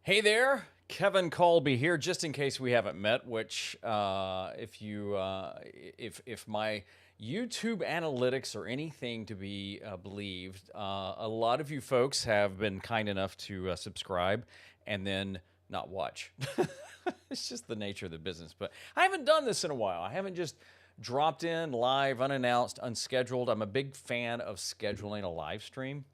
Hey there, Kevin Colby here. Just in case we haven't met, which if my YouTube analytics are anything to be believed, a lot of you folks have been kind enough to subscribe and then not watch. It's just the nature of the business. But I haven't done this in a while. I haven't just dropped in live, unannounced, unscheduled. I'm a big fan of scheduling a live stream,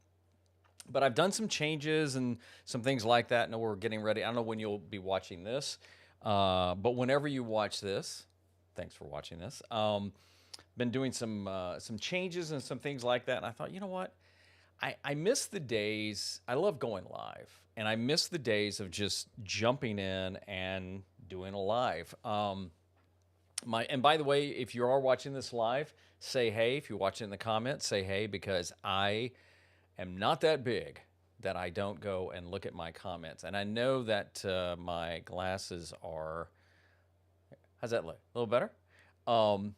but I've done some changes and some things like that. I know we're getting ready. I don't know when you'll be watching this, but whenever you watch this, thanks for watching this. Been doing some changes and some things like that, and I thought, you know what? I miss the days. I love going live, and I miss the days of just jumping in and doing a live. And by the way, if you are watching this live, say hey. If you're watching in the comments, say hey, because I am not that big that I don't go and look at my comments. And I know that my glasses are, how's that look? A little better? I'm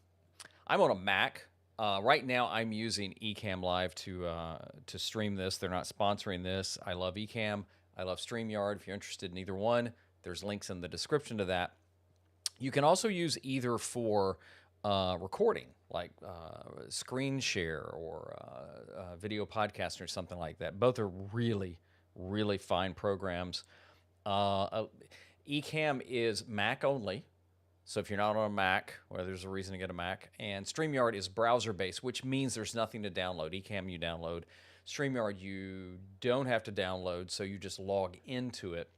on a Mac. Right now, I'm using Ecamm Live to stream this. They're not sponsoring this. I love Ecamm. I love StreamYard. If you're interested in either one, there's links in the description to that. You can also use either for recording, like screen share or video podcast or something like that. Both are really, really fine programs. Ecamm is Mac only. So if you're not on a Mac, well, there's a reason to get a Mac. And StreamYard is browser-based, which means there's nothing to download. Ecamm you download. StreamYard you don't have to download, so you just log into it.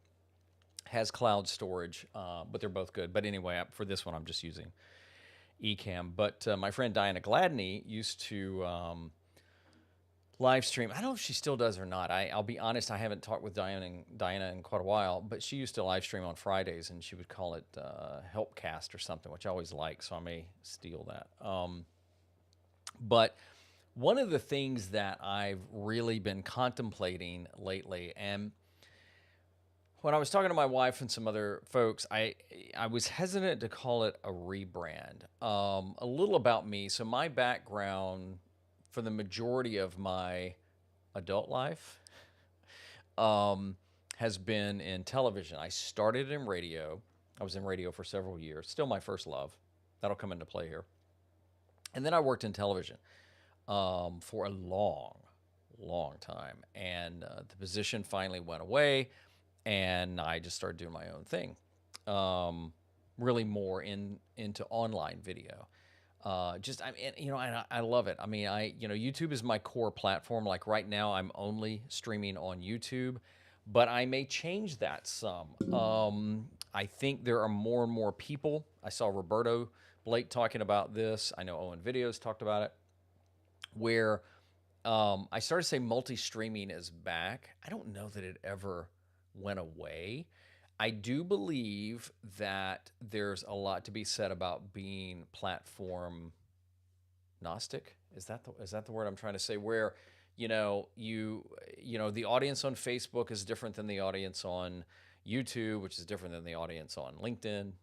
Has cloud storage, but they're both good. But anyway, for this one, I'm just using Ecamm. But my friend Diana Gladney used to live stream. I don't know if she still does or not. I'll be honest, I haven't talked with Diana in quite a while, but she used to live stream on Fridays, and she would call it Helpcast or something, which I always like, so I may steal that. But one of the things that I've really been contemplating lately, and when I was talking to my wife and some other folks, I was hesitant to call it a rebrand. A little about me. So my background for the majority of my adult life has been in television. I started in radio. I was in radio for several years. Still my first love. That'll come into play here. And then I worked in television for a long, long time. And the position finally went away, and I just started doing my own thing. Really more into online video. And I love it. I mean, YouTube is my core platform. Like right now, I'm only streaming on YouTube, but I may change that some. I think there are more and more people. I saw Roberto Blake talking about this. I know Owen Videos talked about it, where I started to say multi-streaming is back. I don't know that it ever went away. I do believe that there's a lot to be said about being platform gnostic. Is that the word I'm trying to say? Where the audience on Facebook is different than the audience on YouTube, which is different than the audience on LinkedIn.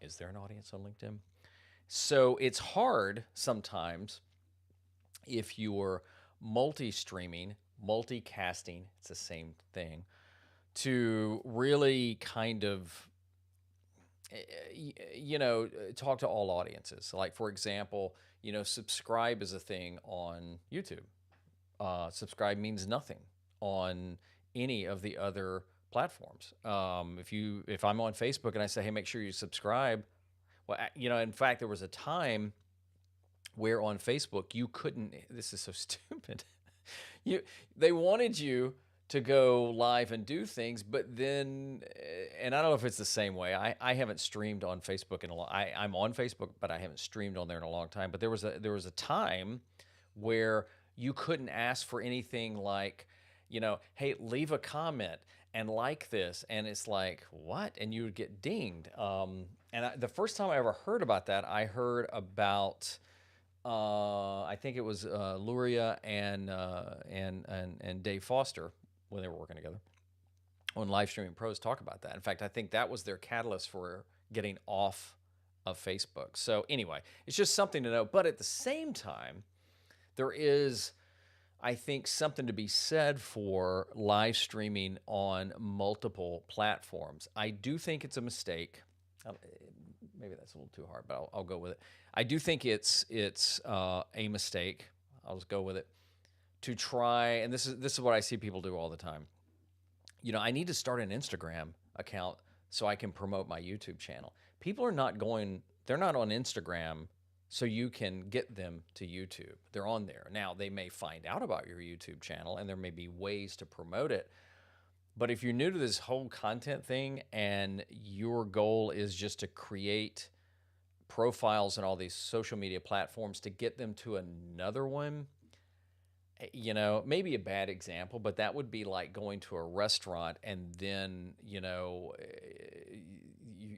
Is there an audience on LinkedIn? So it's hard sometimes if you're multi-streaming, multicasting, it's the same thing, to really kind of talk to all audiences. Like, for example, subscribe is a thing on YouTube. Subscribe means nothing on any of the other platforms. If I'm on Facebook and I say, hey, make sure you subscribe, well, in fact, there was a time where on Facebook you couldn't. This is so stupid. They wanted you to go live and do things, but then, and I don't know if it's the same way. I haven't streamed on Facebook in a long. I'm on Facebook, but I haven't streamed on there in a long time. But there was a time where you couldn't ask for anything like, hey, leave a comment and like this, and it's like, what? And you would get dinged. The first time I ever heard about that, I heard about. I think it was Luria and Dave Foster when they were working together on Live Streaming Pros talk about that. In fact, I think that was their catalyst for getting off of Facebook. So anyway, it's just something to know. But at the same time, there is I think something to be said for live streaming on multiple platforms. I do think it's a mistake. Uh, Maybe that's a little too hard, but I'll go with it. I do think it's a mistake. I'll just go with it to try. And this is what I see people do all the time. I need to start an Instagram account so I can promote my YouTube channel. People are not going, they're not on Instagram so you can get them to YouTube. They're on there. Now, they may find out about your YouTube channel and there may be ways to promote it. But if you're new to this whole content thing and your goal is just to create profiles and all these social media platforms to get them to another one, maybe a bad example, but that would be like going to a restaurant and then,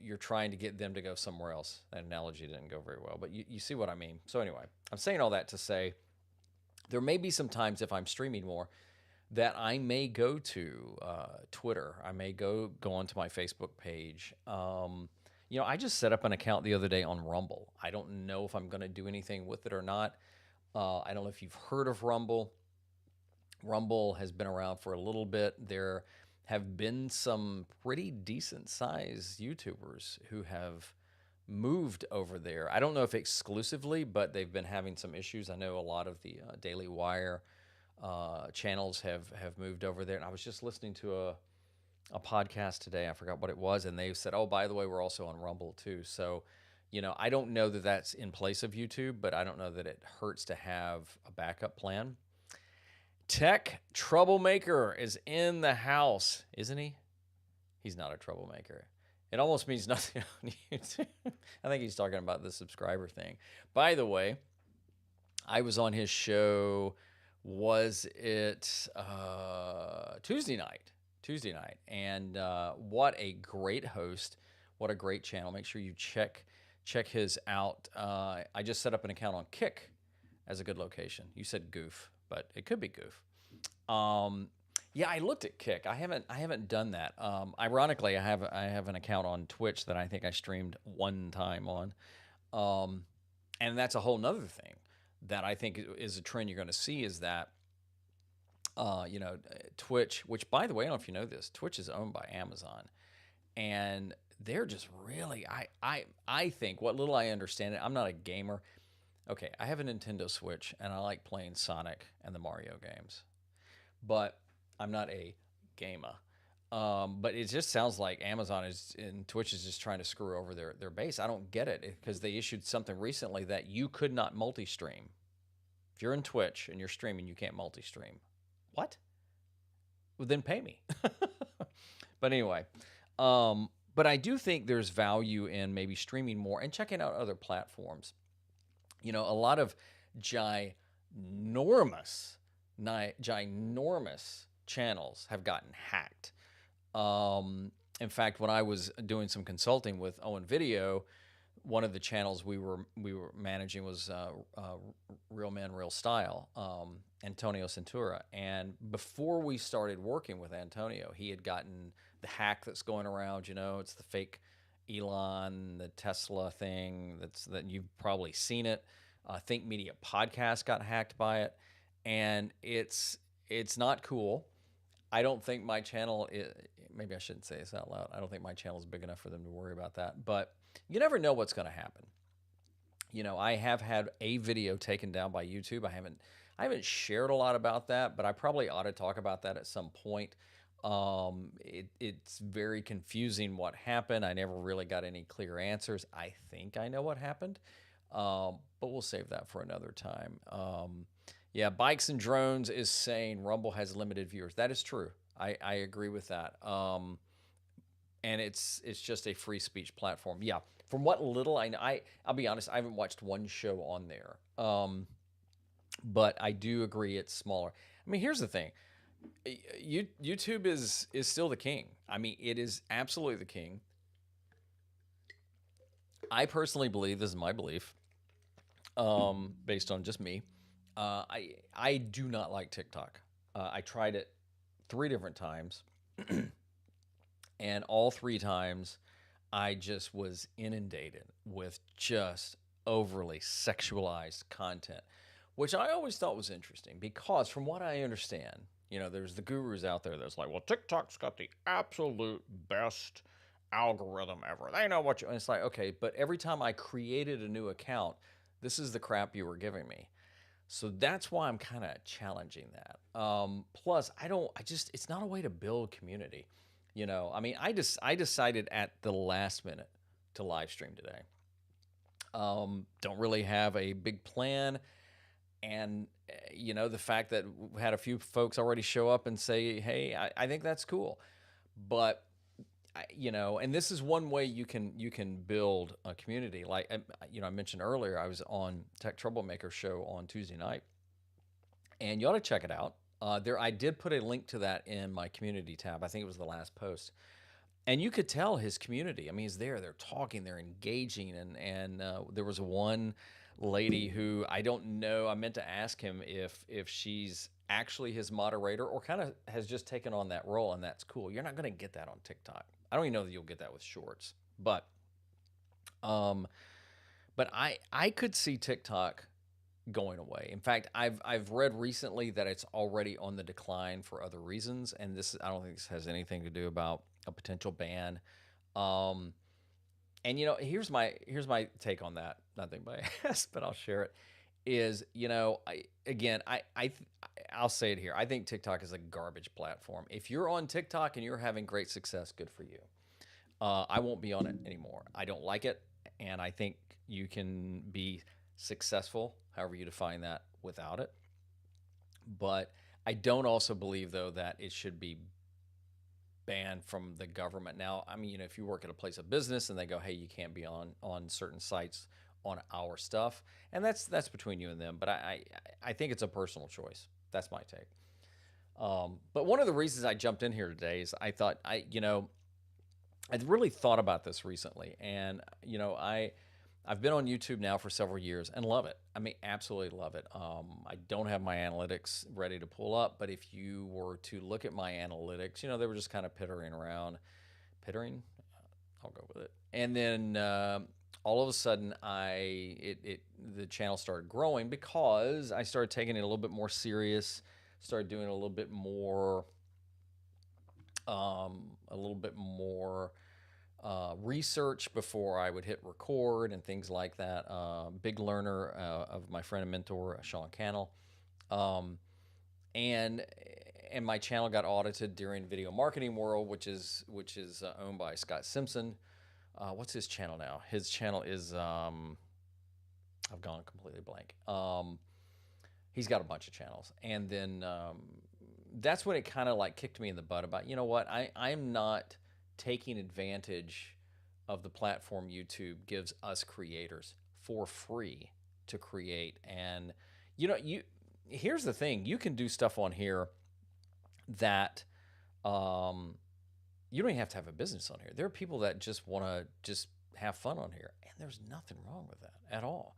you're trying to get them to go somewhere else. That analogy didn't go very well, but you see what I mean. So anyway, I'm saying all that to say there may be some times if I'm streaming more that I may go to Twitter. I may go onto my Facebook page. I just set up an account the other day on Rumble. I don't know if I'm going to do anything with it or not. I don't know if you've heard of Rumble. Rumble has been around for a little bit. There have been some pretty decent sized YouTubers who have moved over there. I don't know if exclusively, but they've been having some issues. I know a lot of the Daily Wire channels have moved over there. And I was just listening to a podcast today. I forgot what it was. And they said, oh, by the way, we're also on Rumble too. So, I don't know that that's in place of YouTube, but I don't know that it hurts to have a backup plan. Tech Troublemaker is in the house, isn't he? He's not a troublemaker. It almost means nothing on YouTube. I think he's talking about the subscriber thing. By the way, I was on his show, was it Tuesday night? Tuesday night. And what a great host. What a great channel. Make sure you check his out. I just set up an account on Kick as a good location. You said Goof, but it could be Goof. Yeah, I looked at Kick. I haven't done that. Ironically, I have an account on Twitch that I think I streamed one time on, and that's a whole nother thing that I think is a trend you're going to see is that, Twitch. Which, by the way, I don't know if you know this, Twitch is owned by Amazon, and they're just really. I think what little I understand it. I'm not a gamer. Okay, I have a Nintendo Switch, and I like playing Sonic and the Mario games, but I'm not a gamer. But it just sounds like Amazon and Twitch is just trying to screw over their base. I don't get it because they issued something recently that you could not multi-stream. If you're in Twitch and you're streaming, you can't multi-stream. What? Well, then pay me. But anyway, but I do think there's value in maybe streaming more and checking out other platforms. A lot of ginormous channels have gotten hacked. In fact, when I was doing some consulting with Owen Video, one of the channels we were managing was Real Man, Real Style, Antonio Centura. And before we started working with Antonio, he had gotten the hack that's going around. It's the fake Elon, the Tesla thing. That you've probably seen it. Think Media podcast got hacked by it, and it's not cool. I don't think my channel maybe I shouldn't say this out loud. I don't think my channel is big enough for them to worry about that, but you never know what's going to happen. I have had a video taken down by YouTube. I haven't shared a lot about that, but I probably ought to talk about that at some point. It's very confusing what happened. I never really got any clear answers. I think I know what happened, but we'll save that for another time. Yeah, Bikes and Drones is saying Rumble has limited viewers. That is true. I agree with that. And it's just a free speech platform. Yeah, from what little I know, I'll be honest, I haven't watched one show on there. But I do agree it's smaller. I mean, here's the thing. YouTube is still the king. I mean, it is absolutely the king. I personally believe, this is my belief, based on just me, I do not like TikTok. I tried it 3 different times, and all 3 times I just was inundated with just overly sexualized content. which I always thought was interesting because, from what I understand, there's the gurus out there that's like, well, TikTok's got the absolute best algorithm ever. They know what you. And it's like, okay, but every time I created a new account, this is the crap you were giving me. So that's why I'm kind of challenging that. Plus, it's not a way to build community. I mean, I decided at the last minute to live stream today. Don't really have a big plan. And, the fact that we had a few folks already show up and say, hey, I think that's cool. But, and this is one way you can build a community. Like, I mentioned earlier, I was on Tech Troublemaker show on Tuesday night, and you ought to check it out. I did put a link to that in my community tab. I think it was the last post. And you could tell his community. I mean, he's there. They're talking. They're engaging. And there was one lady who I don't know. I meant to ask him if she's actually his moderator or kind of has just taken on that role, and that's cool. You're not going to get that on TikTok. I don't even know that you'll get that with Shorts, um, but I could see TikTok going away. In fact, I've read recently that it's already on the decline for other reasons, and I don't think this has anything to do about a potential ban. Um, and here's my take on that. Nothing biased, but I'll share it. Is I'll say it here. I think TikTok is a garbage platform. If you're on TikTok and you're having great success, good for you. I won't be on it anymore. I don't like it, and I think you can be successful, however you define that, without it. But I don't also believe, though, that it should be banned from the government. Now, I mean, if you work at a place of business and they go, "Hey, you can't be on certain sites on our stuff," and that's between you and them. But I think it's a personal choice. That's my take. But one of the reasons I jumped in here today is I thought I'd really thought about this recently, and I've been on YouTube now for several years and love it. I mean, absolutely love it. I don't have my analytics ready to pull up, but if you were to look at my analytics, they were just kind of pittering around. Pittering? I'll go with it. And then all of a sudden, the channel started growing because I started taking it a little bit more serious, started doing a little bit more research before I would hit record and things like that. Big learner of my friend and mentor, Sean Cannell. And my channel got audited during Video Marketing World, which is owned by Scott Simpson. What's his channel now? His channel is I've gone completely blank. He's got a bunch of channels, and then that's when it kind of like kicked me in the butt about, what, I'm not taking advantage of the platform YouTube gives us creators for free to create. And here's the thing, you can do stuff on here that you don't even have to have a business on here. There are people that just want to just have fun on here, and there's nothing wrong with that at all.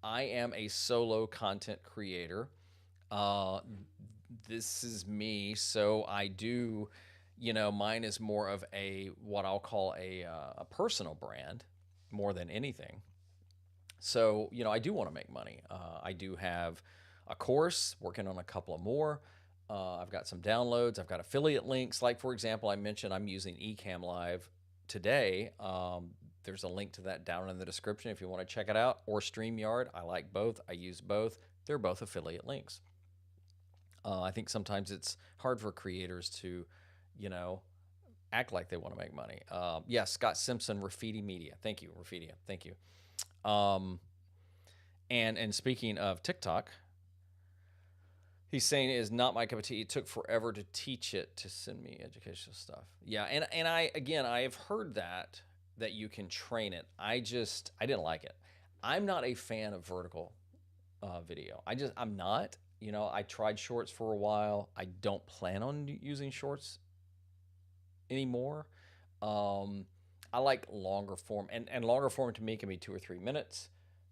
I am a solo content creator. This is me, so I do, mine is more of what I'll call a personal brand more than anything. So, I do want to make money. I do have a course, working on a couple of more. I've got some downloads. I've got affiliate links. Like, for example, I mentioned I'm using Ecamm Live today. There's a link to that down in the description if you want to check it out, or StreamYard. I like both. I use both. They're both affiliate links. I think sometimes it's hard for creators to, act like they want to make money. Yes, Scott Simpson, Rafidi Media. Thank you, Rafidi. Thank you. And speaking of TikTok, he's saying it is not my cup of tea. It took forever to teach it to send me educational stuff. Yeah, and I have heard that you can train it. I didn't like it. I'm not a fan of vertical video. I'm not. I tried Shorts for a while. I don't plan on using Shorts anymore. I like longer form, and longer form to me can be 2 or 3 minutes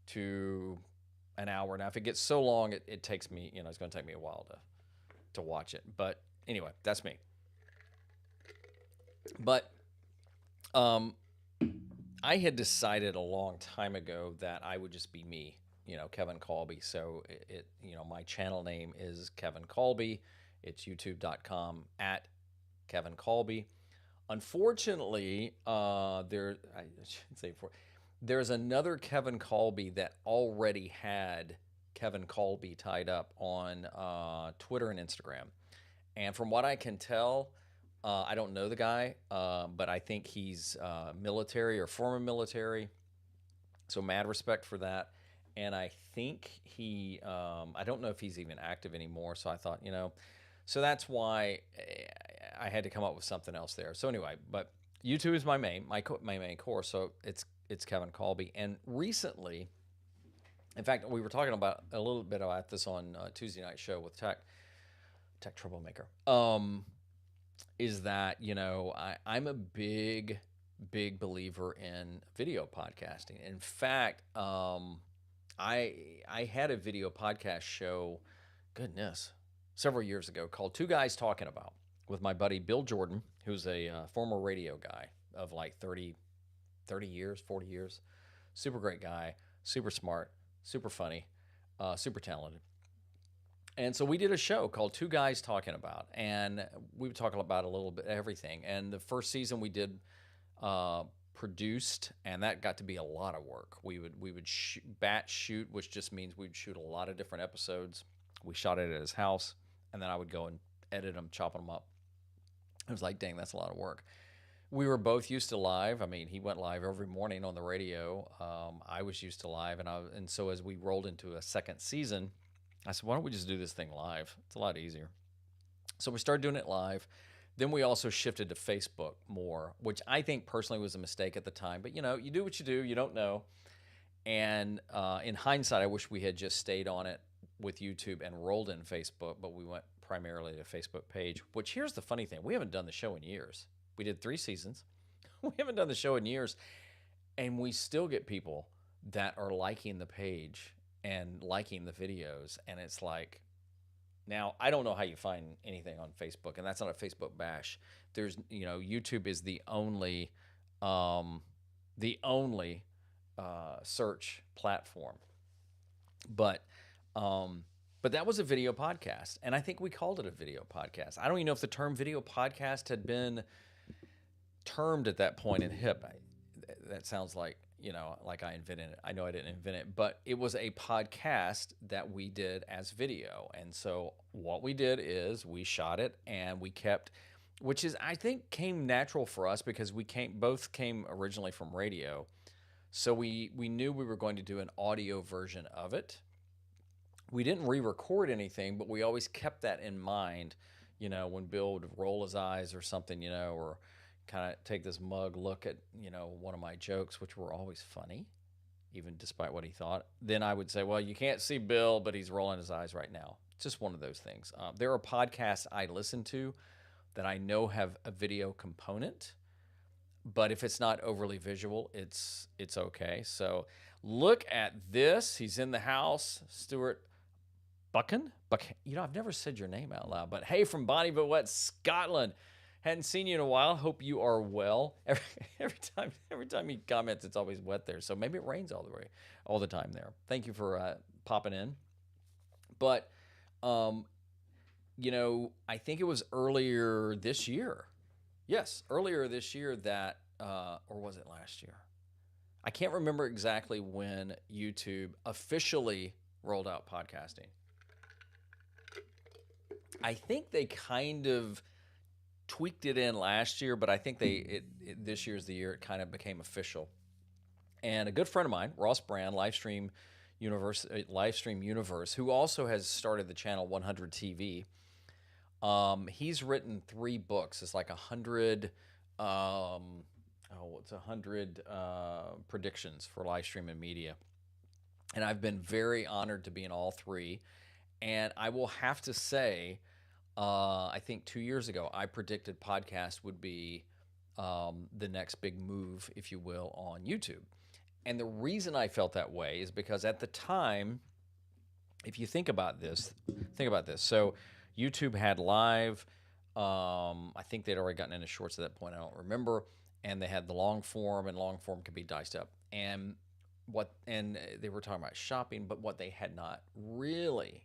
to an hour. Now, if it gets so long, it takes me, it's going to take me a while to watch it. But anyway, that's me. But I had decided a long time ago that I would just be me. Kevin Colby. So my channel name is Kevin Colby. It's youtube.com at Kevin Colby. Unfortunately, I shouldn't say for there's another Kevin Colby that already had Kevin Colby tied up on Twitter and Instagram. And from what I can tell, I don't know the guy, but I think he's military or former military. So mad respect for that. And I think I don't know if he's even active anymore. So I thought, so that's why I had to come up with something else there. So anyway, but YouTube is my main course. So it's Kevin Colby. And recently, in fact, we were talking about a little bit about this on Tuesday night show with Tech Troublemaker. Is that I'm a big believer in video podcasting. In fact, I had a video podcast show, goodness, several years ago called Two Guys Talking About with my buddy Bill Jordan, who's a former radio guy of like 30 years, 40 years. Super great guy, super smart, super funny, super talented. And so we did a show called Two Guys Talking About, and we would talk about a little bit everything. And the first season we did produced, and that got to be a lot of work. We would batch shoot, which just means we'd shoot a lot of different episodes. We shot it at his house, and then I would go and edit them, chop them up. It was like, dang, that's a lot of work. We were both used to live. I mean, he went live every morning on the radio. I was used to live, and so as we rolled into a second season, I said, why don't we just do this thing live? It's a lot easier. So we started doing it live. Then we also shifted to Facebook more, which I think personally was a mistake at the time. But, you do what you do. You don't know. And in hindsight, I wish we had just stayed on it with YouTube and rolled in Facebook, but we went primarily to Facebook page, which here's the funny thing. We haven't done the show in years. We did 3 seasons. We haven't done the show in years. And we still get people that are liking the page and liking the videos. And it's like, now I don't know how you find anything on Facebook, and that's not a Facebook bash. There's, YouTube is the only search platform. But that was a video podcast, and I think we called it a video podcast. I don't even know if the term video podcast had been termed at that point in hip. That sounds like, like I invented it. I know I didn't invent it, but it was a podcast that we did as video. And so what we did is we shot it and we kept, which is, I think, came natural for us because we both came originally from radio. So we knew we were going to do an audio version of it. We didn't re-record anything, but we always kept that in mind, when Bill would roll his eyes or something, or kind of take this mug look at, one of my jokes, which were always funny, even despite what he thought. Then I would say, well, you can't see Bill, but he's rolling his eyes right now. It's just one of those things. There are podcasts I listen to that I know have a video component, but if it's not overly visual, it's okay. So look at this. He's in the house. Stuart Buchan? I've never said your name out loud, but hey, from Bonnie but Wet, Scotland. Hadn't seen you in a while. Hope you are well. Every time he comments, it's always wet there. So maybe it rains all the time there. Thank you for popping in. But, I think it was earlier this year. Yes, earlier this year that, or was it last year? I can't remember exactly when YouTube officially rolled out podcasting. I think they kind of tweaked it in last year, but I think this year's the year it kind of became official. And a good friend of mine, Ross Brand, Livestream Universe, who also has started the channel 100 TV. He's written 3 books. It's like 100 predictions for live stream and media. And I've been very honored to be in all 3. And I will have to say, I think 2 years ago, I predicted podcast would be the next big move, if you will, on YouTube. And the reason I felt that way is because at the time, if you think about this. So YouTube had live. I think they'd already gotten into shorts at that point. I don't remember. And they had the long form, and long form could be diced up. And and they were talking about shopping, but what they had not really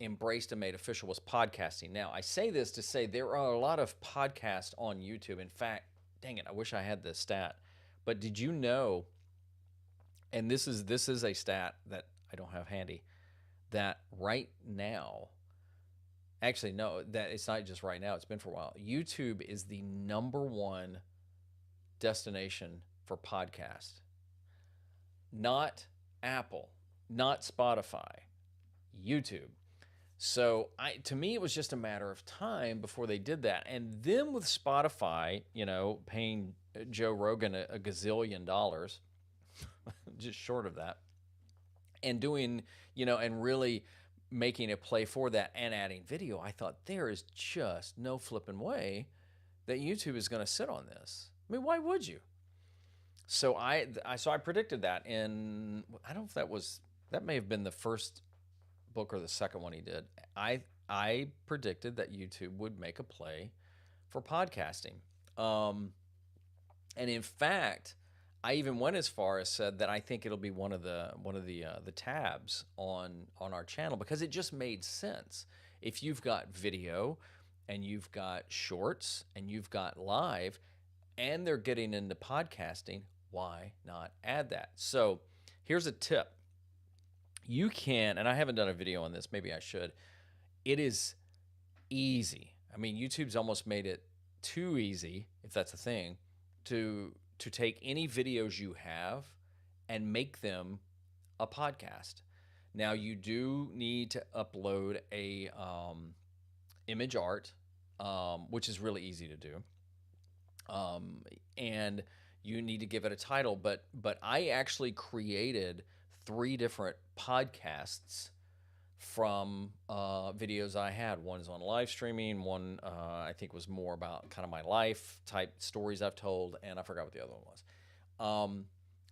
embraced and made official was podcasting. Now, I say this to say there are a lot of podcasts on YouTube. In fact, dang it, I wish I had this stat. But did you know, and this is a stat that I don't have handy, that right now, actually no, that it's not just right now, it's been for a while. YouTube is the number one destination for podcast. Not Apple, not Spotify, YouTube. So to me, it was just a matter of time before they did that. And then with Spotify, paying Joe Rogan a gazillion dollars, just short of that, and doing, and really making a play for that and adding video, I thought there is just no flipping way that YouTube is going to sit on this. I mean, why would you? So I predicted that in, I don't know if that may have been the first book or the second one he did. I predicted that YouTube would make a play for podcasting. And in fact, I even went as far as said that I think it'll be one of the tabs on our channel, because it just made sense. If you've got video and you've got shorts and you've got live and they're getting into podcasting, why not add that? So here's a tip. You can, and I haven't done a video on this, maybe I should. It is easy. I mean, YouTube's almost made it too easy, if that's a thing, to take any videos you have and make them a podcast. Now, you do need to upload a image art, which is really easy to do, and you need to give it a title. But I actually created 3 different podcasts from videos I had. One is on live streaming. One I think was more about kind of my life type stories I've told, and I forgot what the other one was.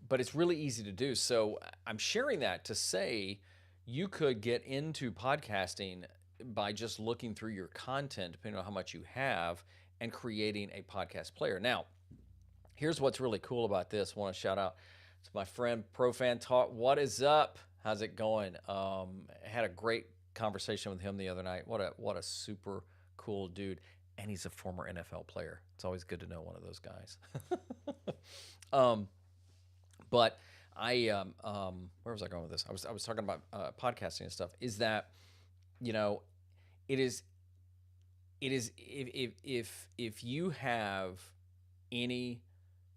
But it's really easy to do. So I'm sharing that to say you could get into podcasting by just looking through your content, depending on how much you have, and creating a podcast player. Now, here's what's really cool about this. I want to shout out to my friend Profan Talk. What is up? How's it going? Had a great conversation with him the other night. What a super cool dude, and he's a former NFL player. It's always good to know one of those guys. But where was I going with this? I was talking about podcasting and stuff. Is that it is if you have any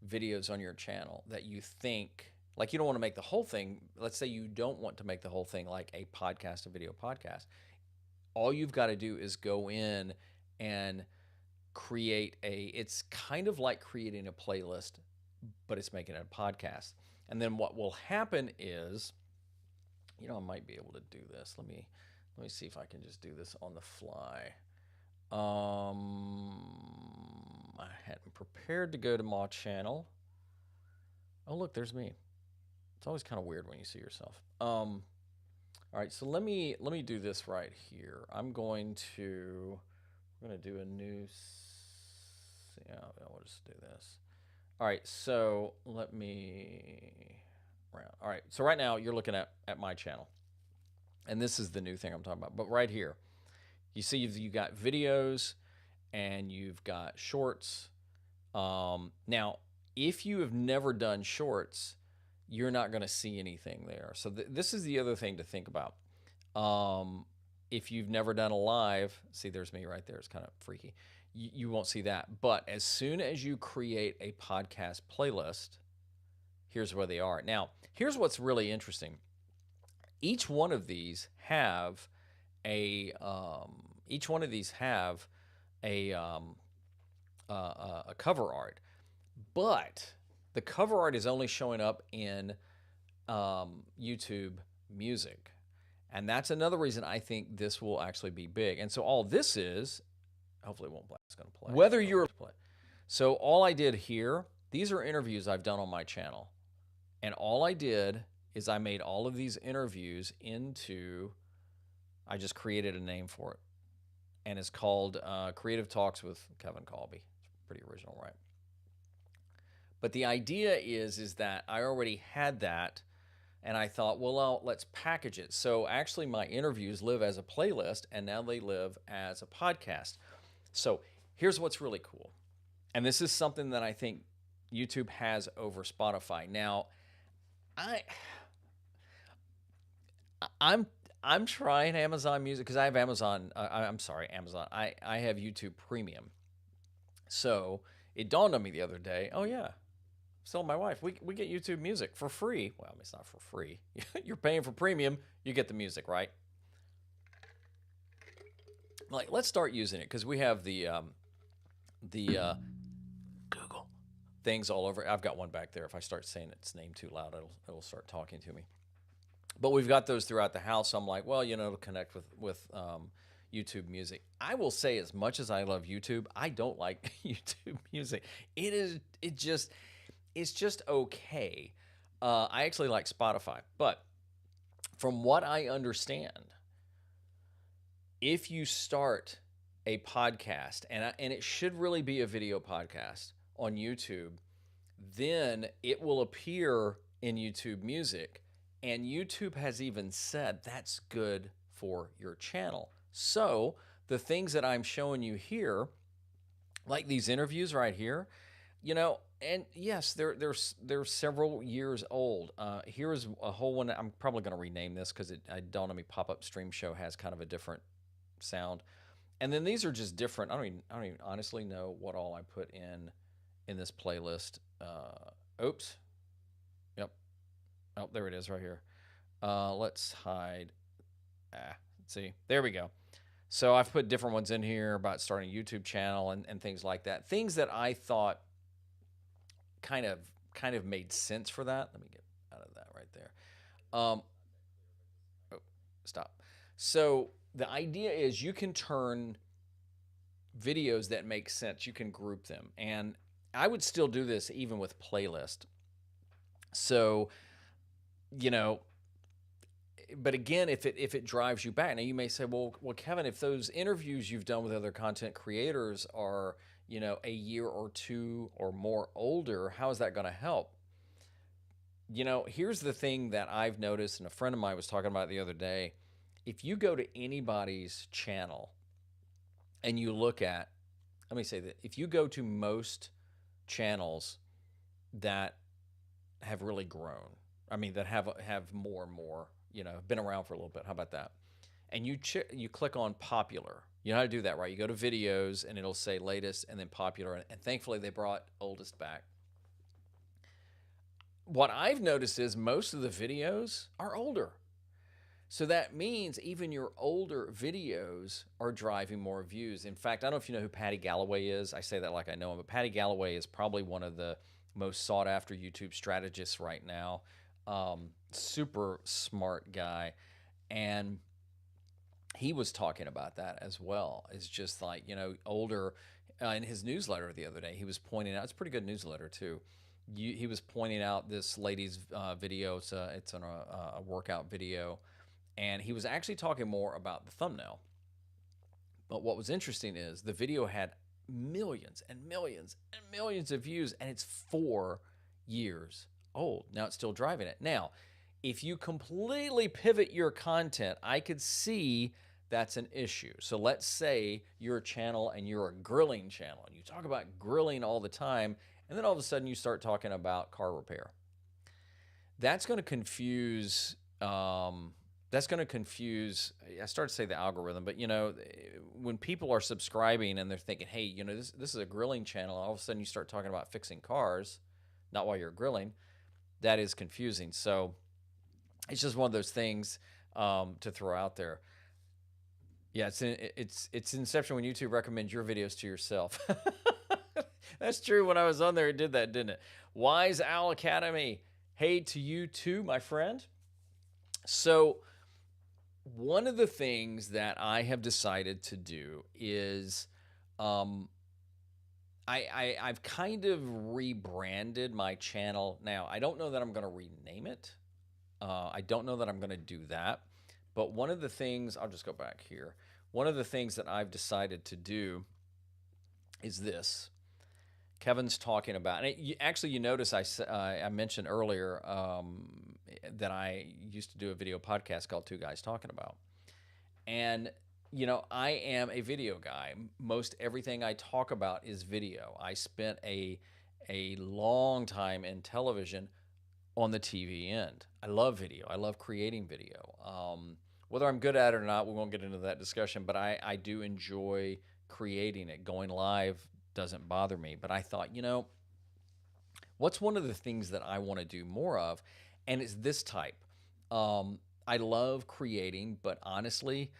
videos on your channel that you think, like, you don't want to make the whole thing. Let's say you don't want to make the whole thing like a podcast, a video podcast. All you've got to do is go in and create it's kind of like creating a playlist, but it's making it a podcast. And then what will happen is, I might be able to do this. Let me see if I can just do this on the fly. I hadn't prepared to go to my channel. Oh, look, there's me. It's always kind of weird when you see yourself. All right, so let me do this right here. We're going to do a new. Yeah, we'll just do this. All right, so let me. All right, so right now you're looking at my channel, and this is the new thing I'm talking about. But right here, you see you've got videos and you've got shorts. Now, if you have never done shorts, you're not going to see anything there. So this is the other thing to think about. If you've never done a live, see, there's me right there. It's kind of freaky. You won't see that. But as soon as you create a podcast playlist, here's where they are. Now, here's what's really interesting. Each one of these have a cover art, but the cover art is only showing up in YouTube Music. And that's another reason I think this will actually be big. And so all this is, hopefully it won't play. It's going to play. Whether you're play. So all I did here, these are interviews I've done on my channel. And all I did is I made all of these interviews into, I just created a name for it. And it's called Creative Talks with Kevin Colby. It's pretty original, right? But the idea is that I already had that, and I thought, well, let's package it. So actually, my interviews live as a playlist, and now they live as a podcast. So here's what's really cool, and this is something that I think YouTube has over Spotify. Now, I I'm I'm trying Amazon Music because I have Amazon. I'm sorry, Amazon. I have YouTube Premium. So it dawned on me the other day. Oh yeah, telling my wife we get YouTube Music for free. Well, it's not for free. You're paying for premium. You get the music, right? Like, let's start using it because we have the Google things all over. I've got one back there. If I start saying its name too loud, it'll start talking to me. But we've got those throughout the house. So I'm like, well, it'll connect with YouTube Music. I will say, as much as I love YouTube, I don't like YouTube Music. It's just okay. I actually like Spotify, but from what I understand, if you start a podcast, and it should really be a video podcast on YouTube, then it will appear in YouTube Music. And YouTube has even said that's good for your channel. So the things that I'm showing you here, like these interviews right here, and yes, they're several years old. Here is a whole one. I'm probably going to rename this because I dawned on me. Pop-up stream show has kind of a different sound, and then these are just different. I don't even honestly know what all I put in this playlist. Oops. Yep. Oh, there it is right here. Let's hide. See, there we go. So I've put different ones in here about starting a YouTube channel and things like that. Things that I thought kind of made sense for that. Let me get out of that right there. Oh, stop. So the idea is you can turn videos that make sense. You can group them, and I would still do this even with playlist. So, you know, but again, if it drives you back, now you may say, well, Kevin, if those interviews you've done with other content creators are, a year or two or more older, how is that going to help? Here's the thing that I've noticed, and a friend of mine was talking about the other day. If you go to anybody's channel and you look at, let me say that if you go to most channels that have really grown, I mean, that have more and more, been around for a little bit. How about that? And you click on popular. You know how to do that, right? You go to videos and it'll say latest and then popular. And thankfully, they brought oldest back. What I've noticed is most of the videos are older. So that means even your older videos are driving more views. In fact, I don't know if you know who Patty Galloway is. I say that like I know him, but Patty Galloway is probably one of the most sought after YouTube strategists right now. Super smart guy. And he was talking about that as well. It's just like, older, in his newsletter the other day, he was pointing out, it's a pretty good newsletter too. He was pointing out this lady's video. It's on a workout video. And he was actually talking more about the thumbnail. But what was interesting is the video had millions and millions and millions of views, and it's 4 years old. Now it's still driving it. Now, if you completely pivot your content, I could see that's an issue. So let's say you're a channel and you're a grilling channel, and you talk about grilling all the time, and then all of a sudden you start talking about car repair. That's going to confuse. I started to say the algorithm, but when people are subscribing and they're thinking, hey, this is a grilling channel, all of a sudden you start talking about fixing cars, not while you're grilling, that is confusing. So it's just one of those things to throw out there. Yeah, it's Inception when YouTube recommends your videos to yourself. That's true. When I was on there, it did that, didn't it? Wise Owl Academy. Hey to you too, my friend. So one of the things that I have decided to do is I've kind of rebranded my channel. Now, I don't know that I'm going to rename it. I don't know that I'm going to do that. But one of the things, I'll just go back here. One of the things that I've decided to do is this. Kevin's talking about, and actually, you notice I mentioned earlier that I used to do a video podcast called Two Guys Talking About. And, I am a video guy. Most everything I talk about is video. I spent a long time in television on the TV end. I love video. I love creating video. Whether I'm good at it or not, we won't get into that discussion, but I do enjoy creating it. Going live doesn't bother me. But I thought, what's one of the things that I want to do more of? And it's this type. I love creating, but honestly,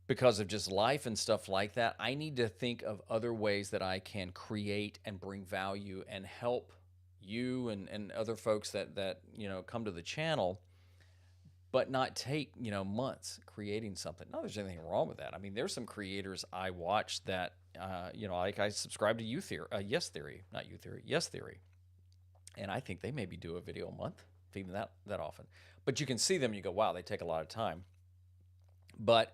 because of just life and stuff like that, I need to think of other ways that I can create and bring value and help you and other folks that come to the channel, but not take months creating something. Not there's anything wrong with that. I mean, there's some creators I watch that like I subscribe to Yes Theory, not You Theory, Yes Theory, and I think they maybe do a video a month, if even that often. But you can see them, and you go, wow, they take a lot of time. But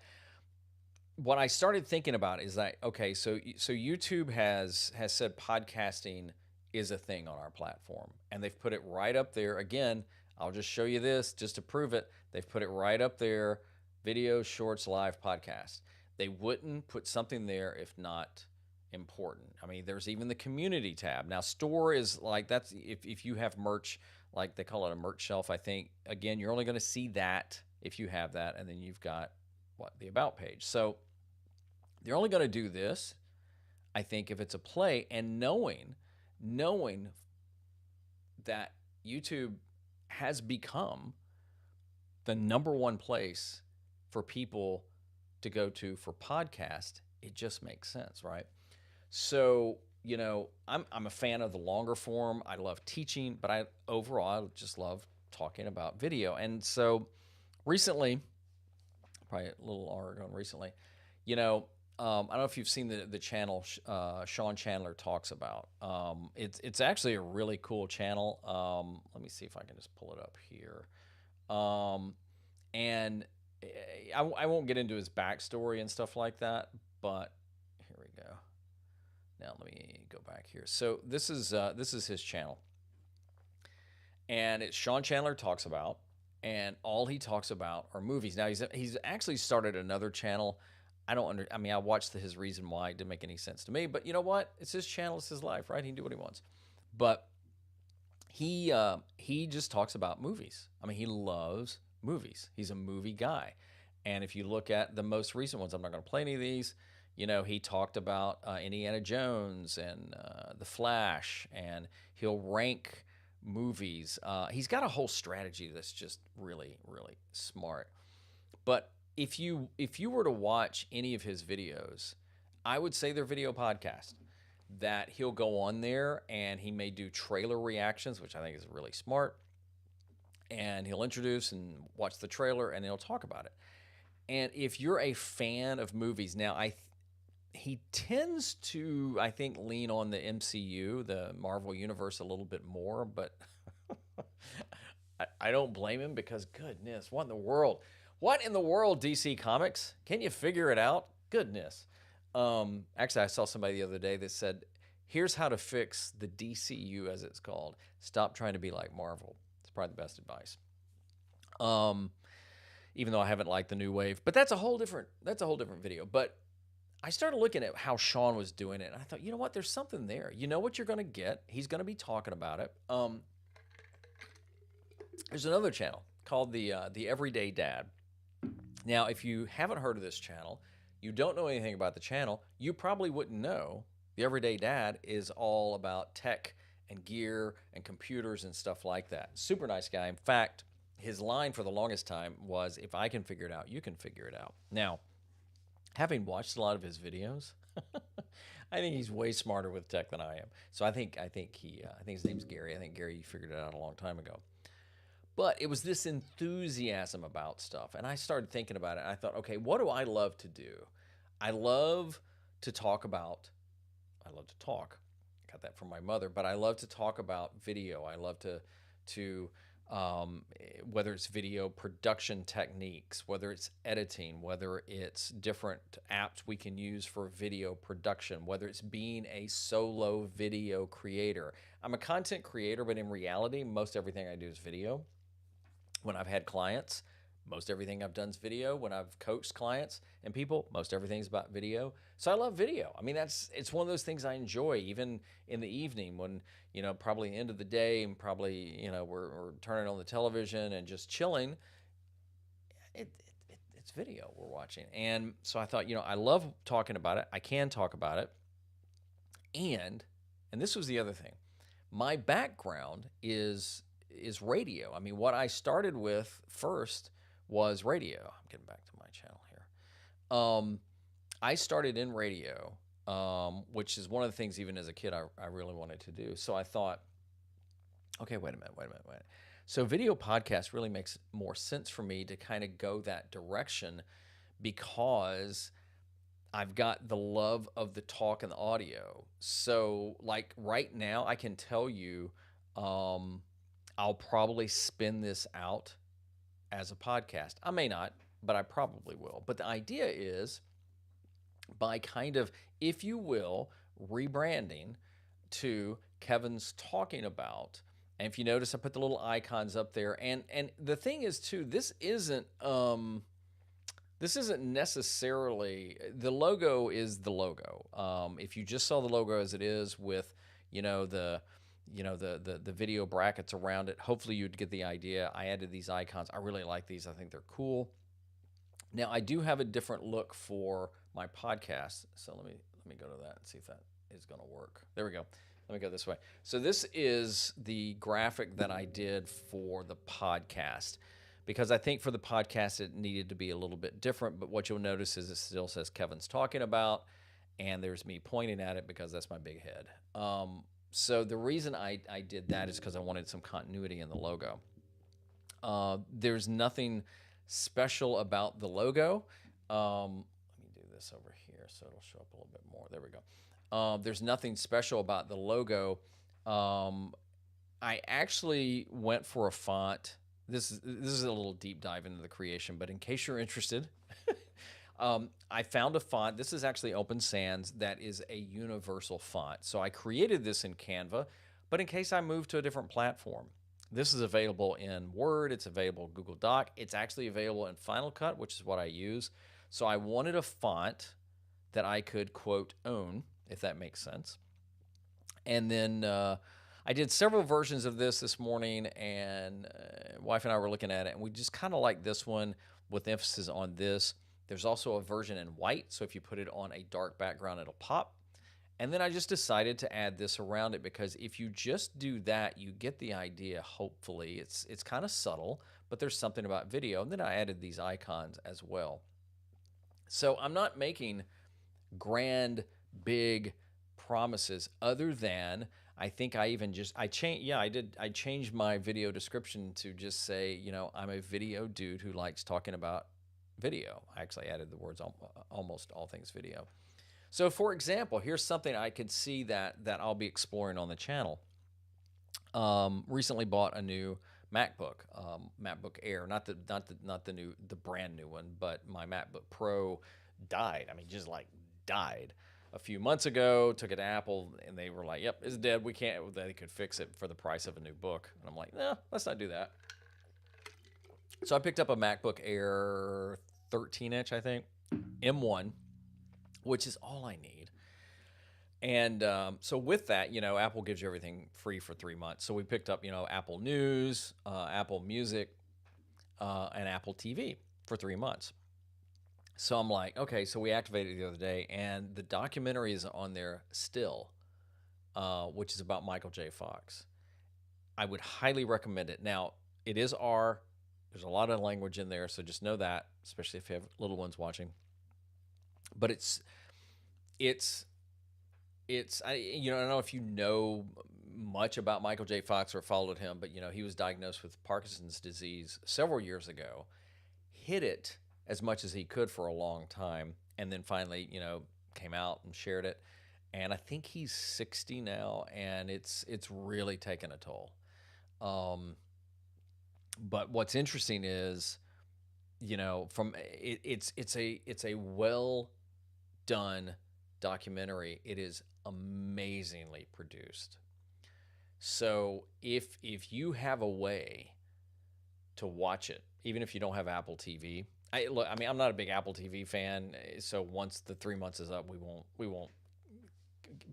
what I started thinking about is that, okay, so YouTube has said podcasting is a thing on our platform, and they've put it right up there. Again, I'll just show you this just to prove it. They've put it right up there: video, shorts, live, podcast. They wouldn't put something there if not important. I mean, there's even the community tab. Now, store is like, that's if you have merch, like they call it a merch shelf, I think. Again, you're only going to see that if you have that, and then you've got the about page. So they're only going to do this, I think, if it's a play, and knowing that YouTube has become the number one place for people to go to for podcast, it just makes sense, right? So, I'm a fan of the longer form. I love teaching, but I just love talking about video. And so recently, probably a little longer ago recently, I don't know if you've seen the channel Sean Chandler Talks About. It's actually a really cool channel. Let me see if I can just pull it up here. And I won't get into his backstory and stuff like that, but here we go. Now let me go back here. So this is his channel, and it's Sean Chandler Talks About, and all he talks about are movies. Now he's actually started another channel. I watched his reason why. It didn't make any sense to me, but you know what? It's his channel, it's his life, right? He can do what he wants. But he just talks about movies. I mean, he loves movies. He's a movie guy. And if you look at the most recent ones, I'm not going to play any of these. He talked about Indiana Jones and The Flash, and he'll rank movies. He's got a whole strategy that's just really, really smart. But if you were to watch any of his videos, I would say they're video podcasts. That he'll go on there and he may do trailer reactions, which I think is really smart. And he'll introduce and watch the trailer, and he'll talk about it. And if you're a fan of movies, now he tends to, I think, lean on the MCU, the Marvel Universe, a little bit more, but I don't blame him, because goodness, what in the world? What in the world, DC Comics? Can you figure it out? Goodness. Actually, I saw somebody the other day that said, here's how to fix the DCU, as it's called. Stop trying to be like Marvel. It's probably the best advice. Even though I haven't liked the new wave, but that's a whole different video. But I started looking at how Sean was doing it, and I thought, you know what? There's something there. You know what you're going to get. He's going to be talking about it. There's another channel called the Everyday Dad. Now, if you haven't heard of this channel, you don't know anything about the channel, you probably wouldn't know the Everyday Dad is all about tech and gear and computers and stuff like that. Super nice guy. In fact, his line for the longest time was, if I can figure it out, you can figure it out. Now, having watched a lot of his videos, I think he's way smarter with tech than I am. So I think his name's Gary. I think Gary figured it out a long time ago. But it was this enthusiasm about stuff. And I started thinking about it. And I thought, okay, what do I love to do? I love to talk. Got that from my mother, but I love to talk about video. I love to whether it's video production techniques, whether it's editing, whether it's different apps we can use for video production, whether it's being a solo video creator. I'm a content creator, but in reality, most everything I do is video. When I've had clients, most everything I've done is video. When I've coached clients and people, most everything's about video. So I love video. I mean, it's one of those things I enjoy, even in the evening when, probably end of the day and probably, we're turning on the television and just chilling. It's video we're watching. And so I thought, I love talking about it. I can talk about it. And this was the other thing. My background is radio. I mean, what I started with first was radio. I'm getting back to my channel here. I started in radio, which is one of the things, even as a kid, I really wanted to do. So I thought, okay, wait a minute. So video podcast really makes more sense for me to kind of go that direction because I've got the love of the talk and the audio. So like right now, I can tell you, I'll probably spin this out as a podcast. I may not, but I probably will. But the idea is by kind of, if you will, rebranding to Kevin's Talking About. And if you notice, I put the little icons up there. And the thing is too, this isn't necessarily, the logo is the logo. If you just saw the logo as it is with, the video brackets around it, hopefully you'd get the idea. I added these icons. I really like these. I think they're cool. Now I do have a different look for my podcast. So let me go to that and see if that is going to work. There we go. Let me go this way. So this is the graphic that I did for the podcast, because I think for the podcast it needed to be a little bit different. But what you'll notice is it still says Kevin's Talking About, and there's me pointing at it because that's my big head. So the reason I did that is because I wanted some continuity in the logo. There's nothing special about the logo. Let me do this over here so it'll show up a little bit more. There we go. There's nothing special about the logo. I actually went for a font. This is a little deep dive into the creation, but in case you're interested, I found a font. This is actually Open Sans. That is a universal font. So I created this in Canva, but in case I move to a different platform, this is available in Word. It's available in Google Doc. It's actually available in Final Cut, which is what I use. So I wanted a font that I could, quote, own, if that makes sense. And then I did several versions of this morning, and wife and I were looking at it, and we just kind of like this one with emphasis on this. There's also a version in white, so if you put it on a dark background, it'll pop. And then I just decided to add this around it because if you just do that, you get the idea, hopefully. It's kind of subtle, but there's something about video. And then I added these icons as well. So I'm not making grand, big promises other than I think I even just, I changed my video description to just say, I'm a video dude who likes talking about video. I actually added the words almost all things video. So for example, here's something I could see that I'll be exploring on the channel. Recently bought a new MacBook, MacBook Air, not the brand new one, but my MacBook Pro died. I mean, just like died a few months ago. Took it to Apple, and they were like, "Yep, it's dead. We can't." They could fix it for the price of a new book, and I'm like, "No, let's not do that." So I picked up a MacBook Air 13-inch, I think, M1, which is all I need. And so with that, Apple gives you everything free for 3 months. So we picked up, Apple News, Apple Music, and Apple TV for 3 months. So I'm like, okay, so we activated it the other day, and the documentary is on there still, which is about Michael J. Fox. I would highly recommend it. Now, it is R. There's a lot of language in there, so just know that, especially if you have little ones watching. But I don't know if you know much about Michael J. Fox or followed him, but he was diagnosed with Parkinson's disease several years ago. Hid it as much as he could for a long time, and then finally, came out and shared it. And I think he's 60 now, and it's really taken a toll. But what's interesting is, from it's a well done documentary. It is amazingly produced. So if you have a way to watch it, even if you don't have Apple TV, I mean, I'm not a big Apple TV fan, so once the 3 months is up, we won't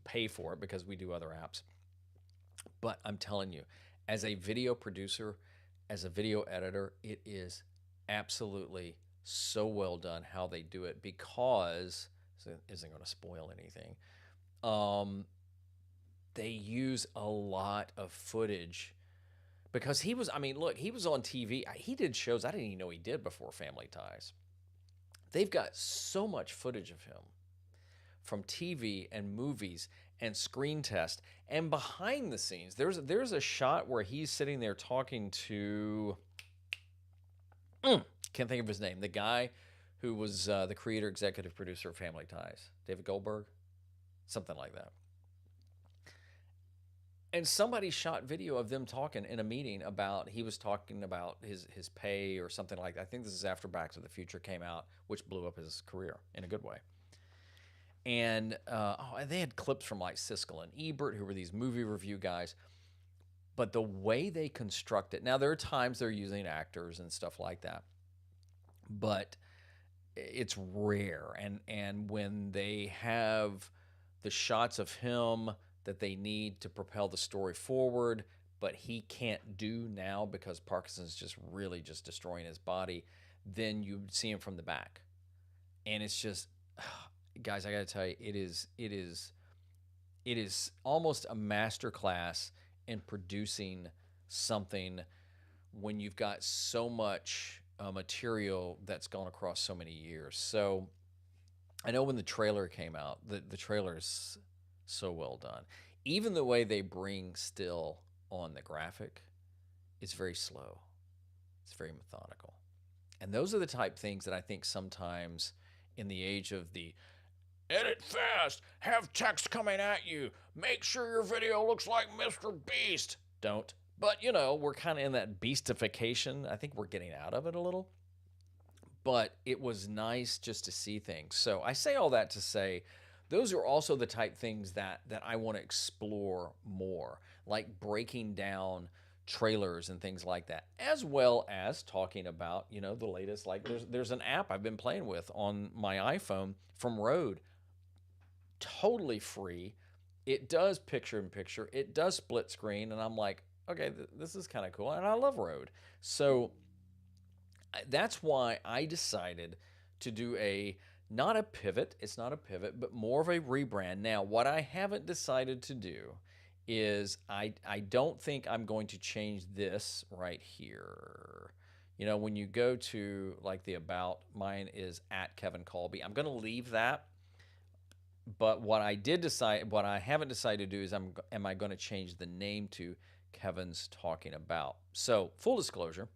pay for it because we do other apps. But I'm telling you, as a video producer, as a video editor, it is absolutely so well done how they do it, because so it isn't going to spoil anything. Um, they use a lot of footage because I mean, look, he was on TV. He did shows I didn't even know he did before Family Ties. They've got so much footage of him from TV and movies and screen test and behind the scenes. There's a shot where he's sitting there talking to can't think of his name, the guy who was the creator executive producer of Family Ties, David Goldberg, something like that. And somebody shot video of them talking in a meeting about, he was talking about his pay or something like that. I think this is after Back to the Future came out, which blew up his career in a good way. And they had clips from like Siskel and Ebert, who were these movie review guys. But the way they construct it, now there are times they're using actors and stuff like that, but it's rare. And when they have the shots of him that they need to propel the story forward, but he can't do now because Parkinson's just really just destroying his body, then you see him from the back. And it's just, guys, I got to tell you, it is almost a master class in producing something when you've got so much material that's gone across so many years. So I know when the trailer came out, the trailer is so well done. Even the way they bring still on the graphic is very slow. It's very methodical. And those are the type things that I think sometimes in the age of the edit fast, have text coming at you, make sure your video looks like Mr. Beast. Don't. But, we're kind of in that beastification. I think we're getting out of it a little. But it was nice just to see things. So I say all that to say, those are also the type things that I want to explore more, like breaking down trailers and things like that, as well as talking about, the latest. Like there's an app I've been playing with on my iPhone from Rode, totally free. It does picture in picture. It does split screen, and I'm like, okay, this is kind of cool, and I love Rode. So that's why I decided to do not a pivot. It's not a pivot, but more of a rebrand. Now, what I haven't decided to do is I don't think I'm going to change this right here. When you go to like the about, mine is at Kevin Colby. I'm going to leave that. But what I haven't decided to do is am I going to change the name to Kevin's Talking About? So full disclosure,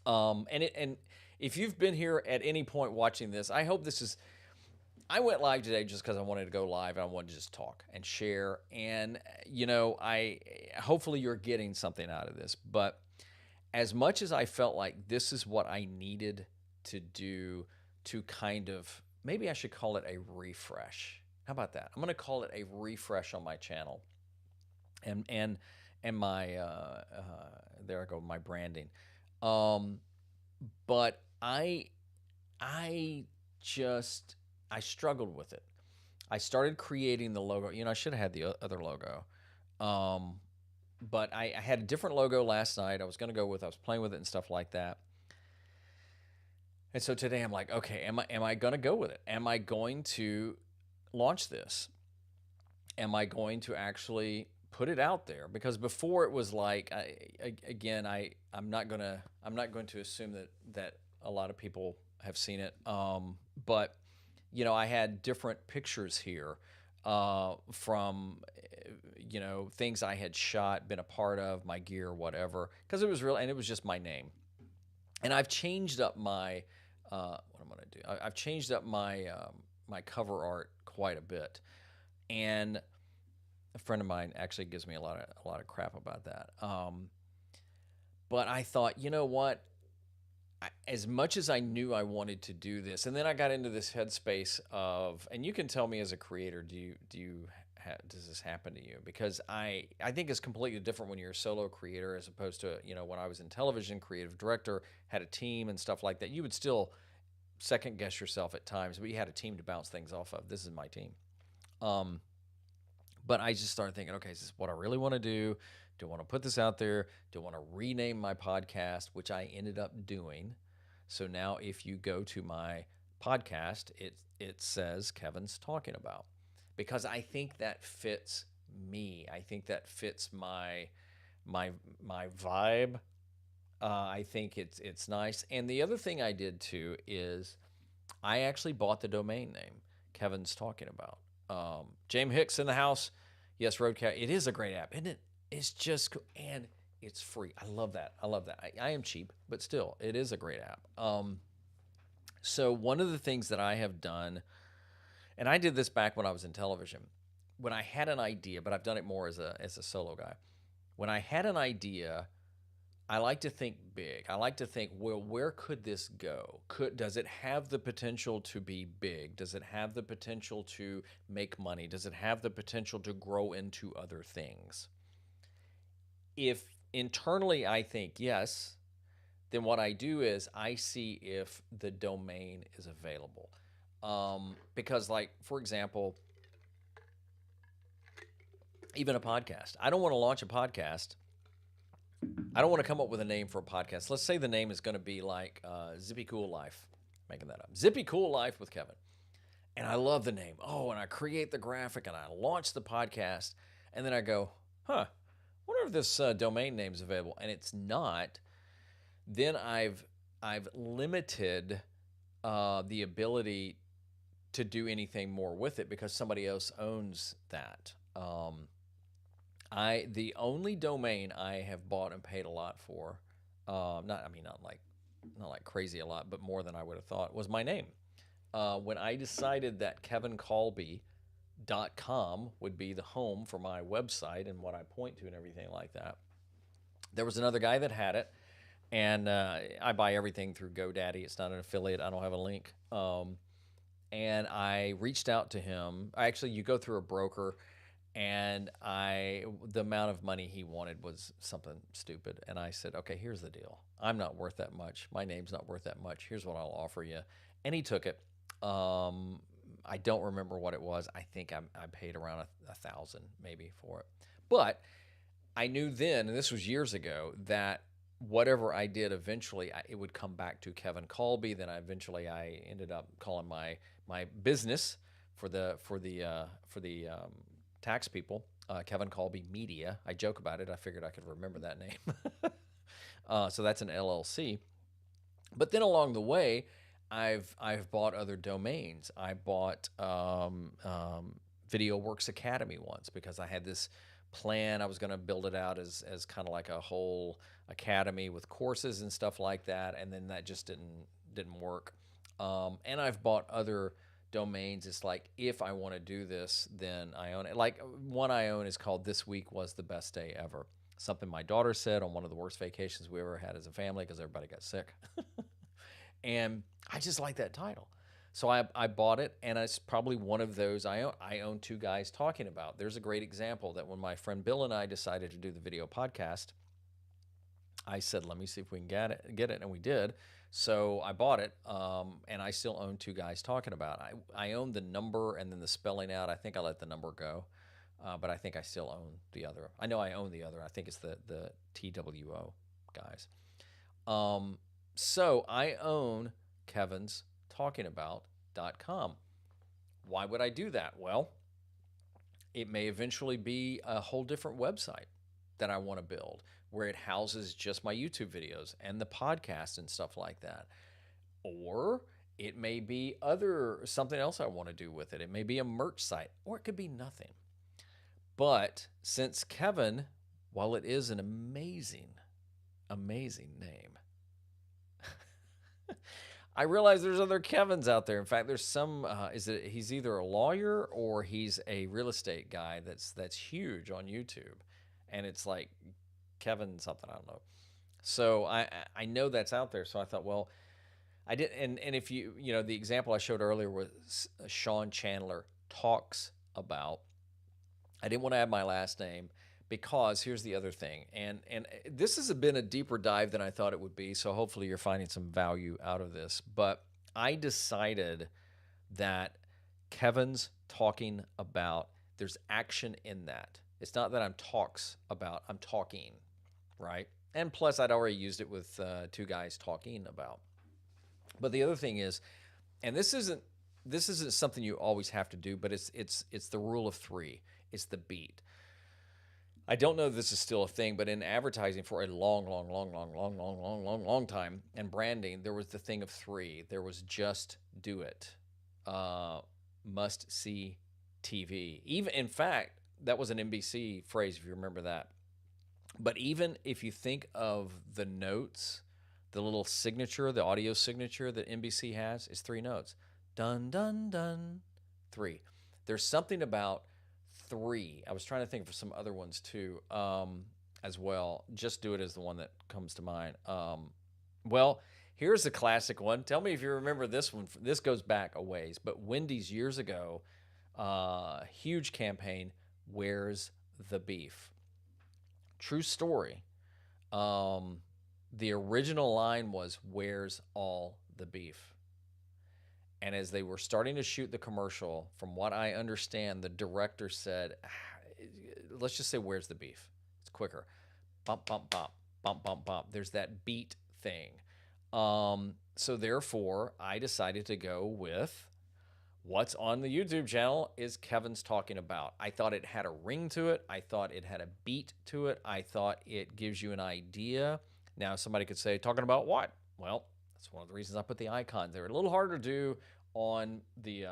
and if you've been here at any point watching this, I hope this is. I went live today just because I wanted to go live and I wanted to just talk and share. And I hopefully you're getting something out of this. But as much as I felt like this is what I needed to do to kind of, maybe I should call it a refresh. How about that? I'm going to call it a refresh on my channel, and my there I go, my branding. But I struggled with it. I started creating the logo. I should have had the other logo. But I had a different logo last night. I was playing with it and stuff like that. And so today I'm like, okay, am I going to go with it? Am I going to launch this? Am I going to actually put it out there? Because before it was like, I'm not going to assume that a lot of people have seen it. But I had different pictures here from things I had shot, been a part of, my gear, whatever, because it was real, and it was just my name. And I've changed up my what I'm going to do. I've changed up my my cover art quite a bit, and a friend of mine actually gives me a lot of crap about that. But I thought, you know what? As much as I knew I wanted to do this, and then I got into this headspace of, and you can tell me as a creator, does this happen to you? Because I think it's completely different when you're a solo creator as opposed to, when I was in television, creative director, had a team and stuff like that. You would still second guess yourself at times, but you had a team to bounce things off of. This is my team. Um, but I just started thinking, okay, is this what I really want to do? Do I want to put this out there? Do I want to rename my podcast, which I ended up doing? So now if you go to my podcast, it says Kevin's Talking About, because I think that fits me. I think that fits my vibe. I think it's nice. And the other thing I did too is I actually bought the domain name Kevin's Talking About. James Hicks in the house. Yes, Roadcast. It is a great app, isn't it? It's just cool. And it's free. I love that. I love that. I am cheap, but still, it is a great app. So one of the things that I have done, and I did this back when I was in television, when I had an idea, but I've done it more as a solo guy. When I had an idea, I like to think big. I like to think, well, where could this go? Does it have the potential to be big? Does it have the potential to make money? Does it have the potential to grow into other things? If internally I think yes, then what I do is I see if the domain is available. Because, like, for example, even a podcast, I don't want to launch a podcast. I don't want to come up with a name for a podcast. Let's say the name is going to be like Zippy Cool Life. Making that up. Zippy Cool Life with Kevin. And I love the name. Oh, and I create the graphic and I launch the podcast. And then I go, wonder if this domain name is available. And it's not. Then I've limited the ability to do anything more with it because somebody else owns that. The only domain I have bought and paid a lot for, not like crazy a lot, but more than I would have thought, was my name. When I decided that kevincolby.com would be the home for my website and what I point to and everything like that, there was another guy that had it, and I buy everything through GoDaddy. It's not an affiliate. I don't have a link. And I reached out to him. You go through a broker. And the amount of money he wanted was something stupid. And I said, okay, here's the deal. I'm not worth that much. My name's not worth that much. Here's what I'll offer you. And he took it. I don't remember what it was. I think I paid around $1,000 maybe for it. But I knew then, and this was years ago, that whatever I did eventually, it would come back to Kevin Colby. Then I ended up calling my business for the tax people, Kevin Colby Media. I joke about it. I figured I could remember that name. So that's an LLC. But then along the way, I've bought other domains. I bought Video Works Academy once because I had this plan. I was going to build it out as kind of like a whole academy with courses and stuff like that, and then that just didn't work. And I've bought other domains. It's like, if I want to do this, then I own it. Like, one I own is called This Week Was the Best Day Ever. Something my daughter said on one of the worst vacations we ever had as a family because everybody got sick. And I just like that title. So I bought it, and it's probably one of those I own Two Guys Talking About. There's a great example that when my friend Bill and I decided to do the video podcast, I said, let me see if we can get it, and we did. So I bought it, and I still own Two Guys Talking About. I own the number and then the spelling out. I think I let the number go, but I think I still own the other. I know I own the other. I think it's the TWO guys. So I own Kevin's Talking About.com. Why would I do that? Well, it may eventually be a whole different website that I want to build, where it houses just my YouTube videos and the podcast and stuff like that. Or it may be something else I want to do with it. It may be a merch site, or it could be nothing. But since Kevin, while it is an amazing, amazing name, I realize there's other Kevins out there. In fact, there's some. He's either a lawyer or he's a real estate guy that's huge on YouTube, and it's like Kevin something, I don't know. So I know that's out there. So I thought, well, I did, and if the example I showed earlier was Sean Chandler talks about. I didn't want to add my last name because here's the other thing, and this has been a deeper dive than I thought it would be. So hopefully you're finding some value out of this. But I decided that Kevin's talking about, there's action in that. It's not that I'm talks about, I'm talking, right? And plus, I'd already used it with two guys talking about. But the other thing is, and this isn't something you always have to do, but it's the rule of three. It's the beat. I don't know if this is still a thing, but in advertising for a long, long, long, long, long, long, long, long, long time, and branding, there was the thing of three. There was just do it, uh, must see TV. Even in fact, that was an NBC phrase, if you remember that. But even if you think of the notes, the little signature, the audio signature that NBC has is three notes. Dun, dun, dun, three. There's something about three. I was trying to think for some other ones too, as well. Just Do It is the one that comes to mind. Well, here's a classic one. Tell me if you remember this one. This goes back a ways, but Wendy's years ago, huge campaign. Where's the beef? True story. Um, the original line was, "Where's all the beef?" And as they were starting to shoot the commercial, from what I understand, the director said, let's just say, "Where's the beef?" It's quicker. Bump, bump, bump, bump, bump, bump. There's that beat thing. So therefore, I decided to go with what's on the YouTube channel is Kevin's talking about. I thought it had a ring to it. I thought it had a beat to it. I thought it gives you an idea. Now, somebody could say, talking about what? Well, that's one of the reasons I put the icons there. A little harder to do on the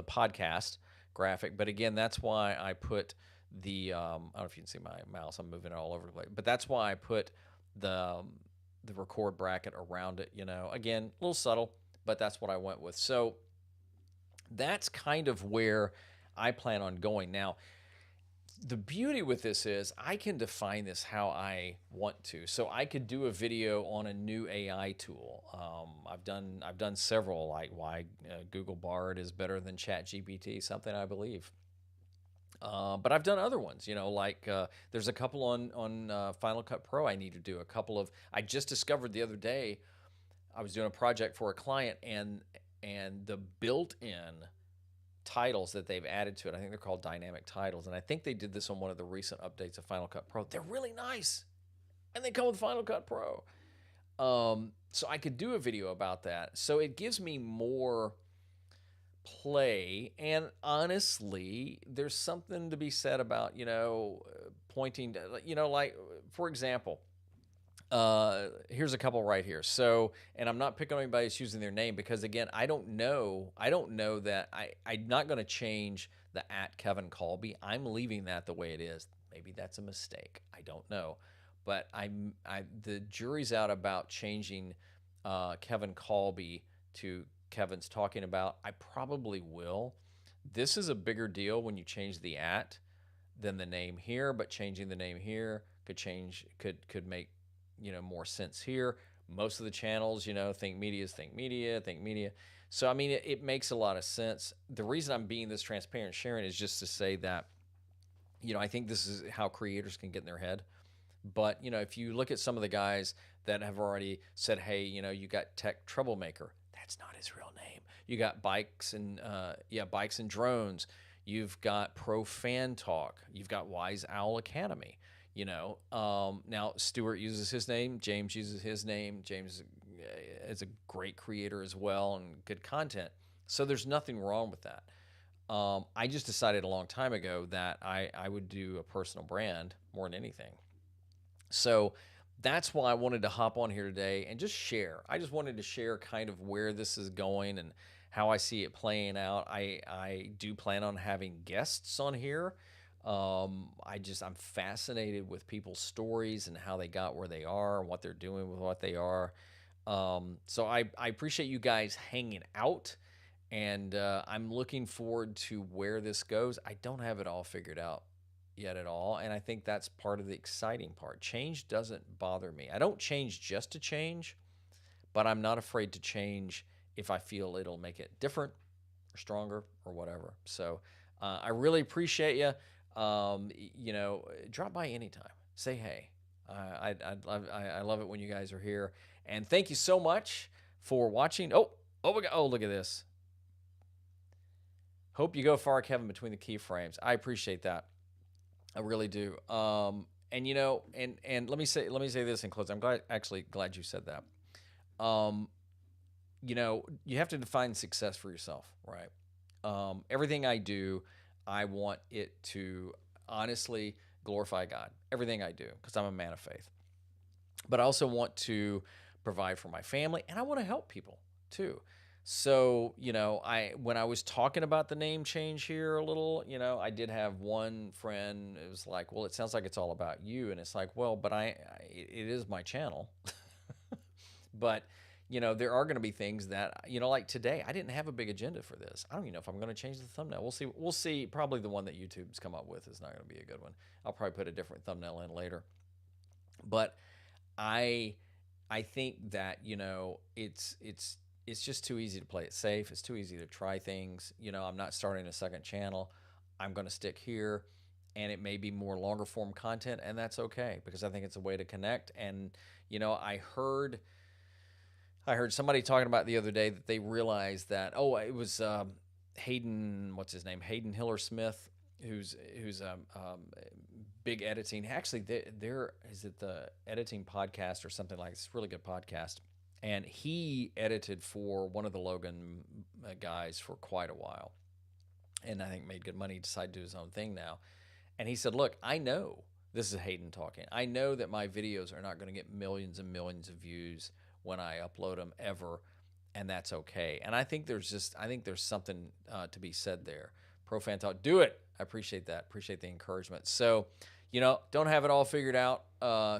podcast graphic, but again, that's why I put the I don't know if you can see my mouse. I'm moving it all over the place, but that's why I put the record bracket around it. Again, a little subtle, but that's what I went with. So that's kind of where I plan on going. Now, the beauty with this is I can define this how I want to. So I could do a video on a new AI tool. I've done several, like why Google Bard is better than ChatGPT, something I believe. But I've done other ones, like there's a couple on Final Cut Pro I need to do. A couple of I just discovered the other day. I was doing a project for a client, and the built-in titles that they've added to it, I think they're called dynamic titles, and I think they did this on one of the recent updates of Final Cut Pro. They're really nice, and they come with Final Cut Pro. So I could do a video about that. So it gives me more play, and honestly, there's something to be said about pointing to, like, for example, here's a couple right here. So, and I'm not picking on anybody that's using their name, because again, I don't know that I'm not going to change the at Kevin Colby. I'm leaving that the way it is. Maybe that's a mistake. I don't know, but the jury's out about changing Kevin Colby to Kevin's talking about. I probably will. This is a bigger deal when you change the at than the name here, but changing the name here could make more sense here. Most of the channels, Think Media is Think Media, Think Media. So I mean, it makes a lot of sense. The reason I'm being this transparent sharing is just to say that I think this is how creators can get in their head. But if you look at some of the guys that have already said, hey, you got Tech Troublemaker, that's not his real name. You got Bikes and Drones. You've got Pro Fan Talk. You've got Wise Owl Academy. Now Stuart uses his name. James uses his name. James is a great creator as well and good content. So there's nothing wrong with that. I just decided a long time ago that I would do a personal brand more than anything. So that's why I wanted to hop on here today and just share. I just wanted to share kind of where this is going and how I see it playing out. I do plan on having guests on here. I'm fascinated with people's stories and how they got where they are and what they're doing with what they are. So I appreciate you guys hanging out, and I'm looking forward to where this goes. I don't have it all figured out. yet at all. And I think that's part of the exciting part. Change doesn't bother me. I don't change just to change, but I'm not afraid to change if I feel it'll make it different or stronger or whatever. So I really appreciate you. Drop by anytime. Say hey. I love it when you guys are here. And thank you so much for watching. Look at this. Hope you go far, Kevin, between the keyframes. I appreciate that. I really do. And let me say this in closing. I'm glad you said that. You have to define success for yourself, right? Everything I do, I want it to honestly glorify God. Everything I do, because I'm a man of faith. But I also want to provide for my family, and I want to help people too. So, when I was talking about the name change here a little, I did have one friend. It was like, well, it sounds like it's all about you. And it's like, well, but it is my channel. But, there are going to be things that, like today, I didn't have a big agenda for this. I don't even know if I'm going to change the thumbnail. We'll see. We'll see. Probably the one that YouTube's come up with is not going to be a good one. I'll probably put a different thumbnail in later. But I think that, it's just too easy to play it safe. It's too easy to try things. I'm not starting a second channel. I'm going to stick here, and it may be more longer form content, and that's okay, because I think it's a way to connect. And, I heard somebody talking about the other day that they realized that, it was Hayden, what's his name? Hayden Hiller Smith, who's big editing. Actually, there is it the editing podcast or something like this. It's a really good podcast. And he edited for one of the Logan guys for quite a while, and I think made good money. He decided to do his own thing now. And he said, look, I know, this is Hayden talking, I know that my videos are not going to get millions and millions of views when I upload them ever, and that's okay. And I think there's something to be said there. Profan Talk, do it. I appreciate that. Appreciate the encouragement. So, don't have it all figured out.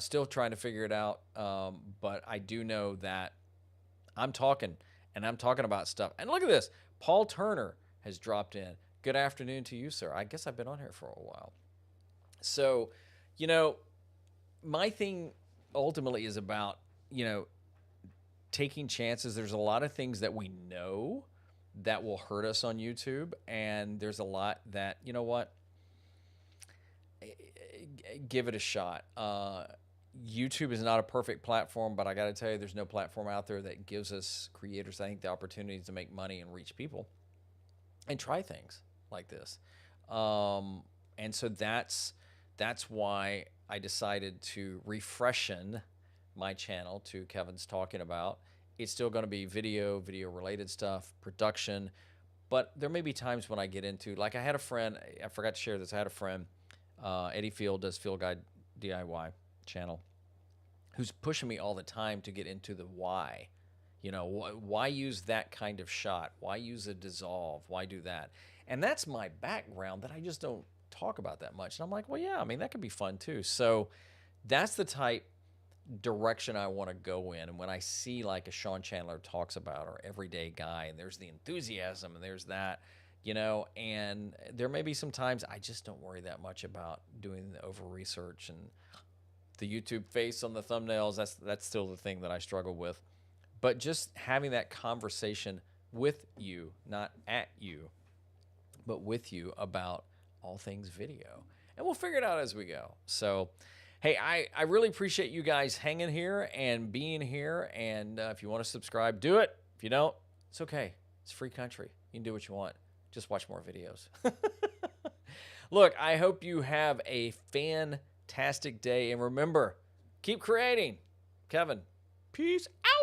Still trying to figure it out. But I do know that I'm talking about stuff. And look at this. Paul Turner has dropped in. Good afternoon to you, sir. I guess I've been on here for a while. So, my thing ultimately is about, taking chances. There's a lot of things that we know that will hurt us on YouTube. And there's a lot that, give it a shot. YouTube is not a perfect platform, but I got to tell you, there's no platform out there that gives us creators, I think, the opportunities to make money and reach people and try things like this. And so that's why I decided to refreshen my channel to Kevin's talking about. It's still going to be video related stuff, production, but there may be times when I get into, like I had a friend, I forgot to share this. I had a friend, Eddie Field does Field Guide DIY channel, who's pushing me all the time to get into the why. Why use that kind of shot? Why use a dissolve? Why do that? And that's my background that I just don't talk about that much. And I'm like, well, yeah, I mean, that could be fun too. So that's the type direction I want to go in. And when I see like a Sean Chandler talks about, or Everyday Guy, and there's the enthusiasm and there's that, and there may be some times I just don't worry that much about doing the over research and the YouTube face on the thumbnails. That's still the thing that I struggle with. But just having that conversation with you, not at you, but with you about all things video. And we'll figure it out as we go. So, hey, I really appreciate you guys hanging here and being here. And if you want to subscribe, do it. If you don't, it's okay. It's a free country. You can do what you want. Just watch more videos. Look, I hope you have a fantastic day. And remember, keep creating. Kevin, peace out.